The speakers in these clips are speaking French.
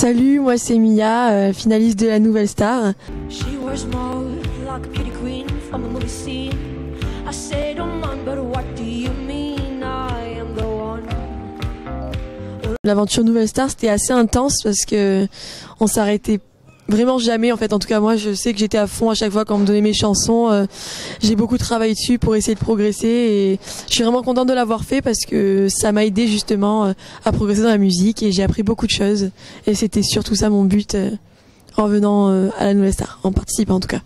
Salut, moi c'est Mia, finaliste de la Nouvelle Star. L'aventure Nouvelle Star, c'était assez intense parce que on s'arrêtait vraiment jamais, en fait. En tout cas, moi, je sais que j'étais à fond à chaque fois quand on me donnait mes chansons. J'ai beaucoup travaillé dessus pour essayer de progresser et je suis vraiment contente de l'avoir fait parce que ça m'a aidé justement à progresser dans la musique et j'ai appris beaucoup de choses. Et c'était surtout ça mon but en venant à la Nouvelle Star, en participant en tout cas.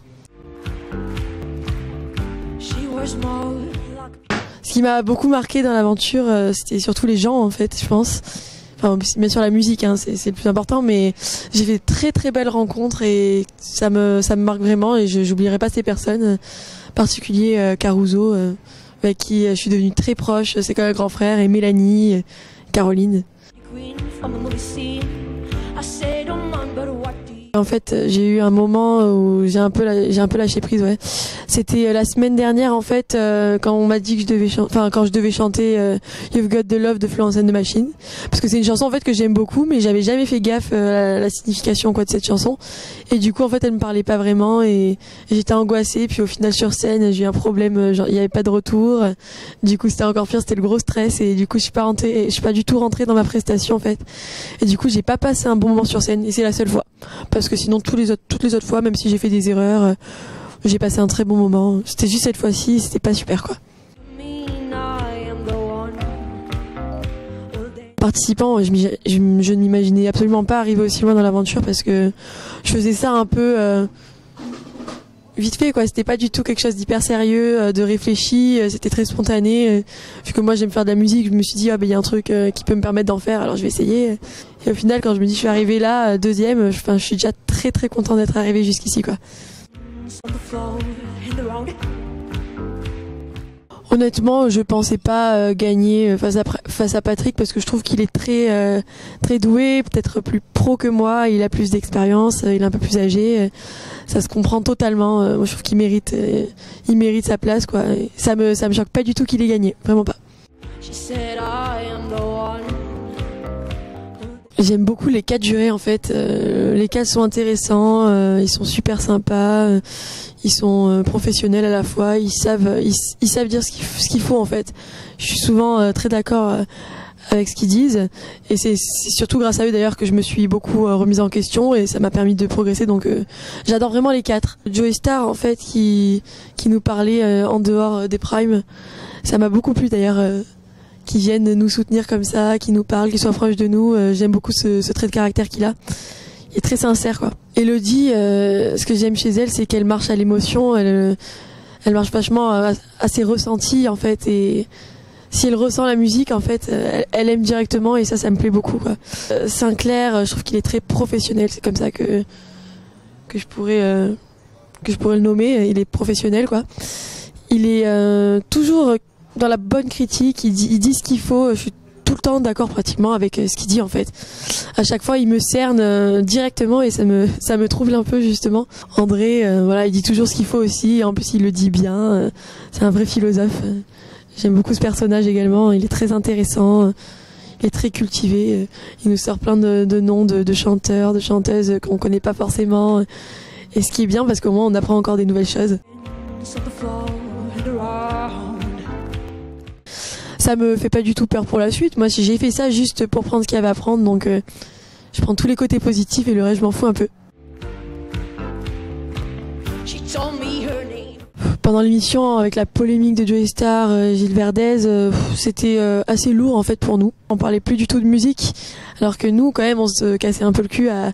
Ce qui m'a beaucoup marqué dans l'aventure, c'était surtout les gens, en fait, je pense. Enfin, bien sûr la musique, hein, c'est le plus important, mais j'ai fait très belles rencontres et ça me marque vraiment et j'oublierai pas ces personnes, en particulier Caruso, avec qui je suis devenue très proche, c'est comme un grand frère, et Mélanie, Caroline. En fait, j'ai eu un moment où j'ai un peu lâché prise, ouais. C'était la semaine dernière, en fait, quand on m'a dit que quand je devais chanter You've Got the Love de Florence and the Machine, parce que c'est une chanson en fait que j'aime beaucoup, mais j'avais jamais fait gaffe à la signification quoi de cette chanson. Et du coup, en fait, elle me parlait pas vraiment et j'étais angoissée. Puis au final, sur scène, j'ai eu un problème, genre il y avait pas de retour. Du coup, c'était encore pire, c'était le gros stress et du coup, je suis pas du tout rentrée dans ma prestation en fait. Et du coup, j'ai pas passé un bon moment sur scène et c'est la seule fois. Parce que sinon, toutes les autres fois, même si j'ai fait des erreurs, j'ai passé un très bon moment. C'était juste cette fois-ci, c'était pas super quoi. Participant, je ne m'imaginais absolument pas arriver aussi loin dans l'aventure parce que je faisais ça un peu vite fait quoi. C'était pas du tout quelque chose d'hyper sérieux, de réfléchi. C'était très spontané. Vu que moi j'aime faire de la musique, je me suis dit il y a un truc qui peut me permettre d'en faire, alors je vais essayer. Et au final, quand je me dis je suis arrivée là, deuxième, je suis déjà très content d'être arrivée jusqu'ici quoi. Honnêtement, je pensais pas gagner face à Patrick parce que je trouve qu'il est très doué, peut-être plus pro que moi. Il a plus d'expérience, il est un peu plus âgé. Ça se comprend totalement. Moi, je trouve qu'il mérite sa place quoi. Et ça me choque pas du tout qu'il ait gagné, vraiment pas. J'aime beaucoup les 4 jurés en fait. Les 4 sont intéressants, ils sont super sympas, ils sont professionnels à la fois, ils savent dire ce qu'il faut en fait. Je suis souvent très d'accord avec ce qu'ils disent et c'est surtout grâce à eux d'ailleurs que je me suis beaucoup remise en question et ça m'a permis de progresser donc j'adore vraiment les 4. Joey Star en fait qui nous parlait en dehors des primes, ça m'a beaucoup plu d'ailleurs. Qui viennent nous soutenir comme ça, qui nous parlent, qui soient proches de nous. J'aime beaucoup ce trait de caractère qu'il a. Il est très sincère, quoi. Elodie, ce que j'aime chez elle, c'est qu'elle marche à l'émotion. Elle marche vachement à ses ressentis, en fait. Et si elle ressent la musique, en fait, elle aime directement. Et ça me plaît beaucoup, quoi. Sinclair, je trouve qu'il est très professionnel. C'est comme ça que je pourrais le nommer. Il est professionnel, quoi. Il est toujours dans la bonne critique, il dit ce qu'il faut, je suis tout le temps d'accord pratiquement avec ce qu'il dit en fait. À chaque fois il me cerne directement et ça me trouble un peu justement. André, voilà, il dit toujours ce qu'il faut aussi, et en plus il le dit bien, c'est un vrai philosophe. J'aime beaucoup ce personnage également, il est très intéressant, il est très cultivé, il nous sort plein de noms de chanteurs, de chanteuses qu'on connaît pas forcément, et ce qui est bien parce qu'au moins on apprend encore des nouvelles choses. Ça me fait pas du tout peur pour la suite. Moi, j'ai fait ça juste pour prendre ce qu'il y avait à prendre, donc je prends tous les côtés positifs et le reste, je m'en fous un peu. Pendant l'émission, avec la polémique de Joey Star, Gilles Verdez, c'était assez lourd en fait pour nous. On parlait plus du tout de musique, alors que nous, quand même, on se cassait un peu le cul à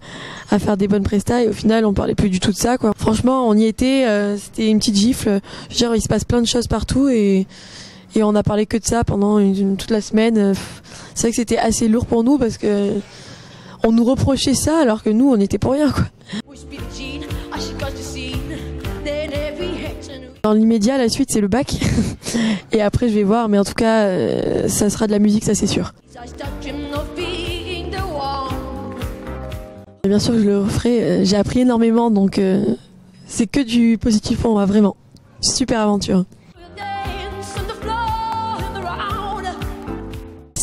faire des bonnes prestas et au final, on parlait plus du tout de ça, quoi. Franchement, on y était, c'était une petite gifle. Je veux dire, il se passe plein de choses partout et on a parlé que de ça pendant toute la semaine. C'est vrai que c'était assez lourd pour nous parce que on nous reprochait ça alors que nous on était pour rien quoi. Dans l'immédiat, la suite c'est le bac et après je vais voir, mais en tout cas ça sera de la musique, ça c'est sûr. Et bien sûr je le referai, j'ai appris énormément donc c'est que du positif pour moi, vraiment. Super aventure.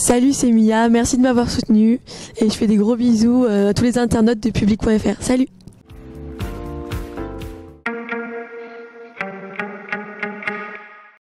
Salut, c'est Mia, merci de m'avoir soutenue et je fais des gros bisous à tous les internautes de Public.fr. Salut.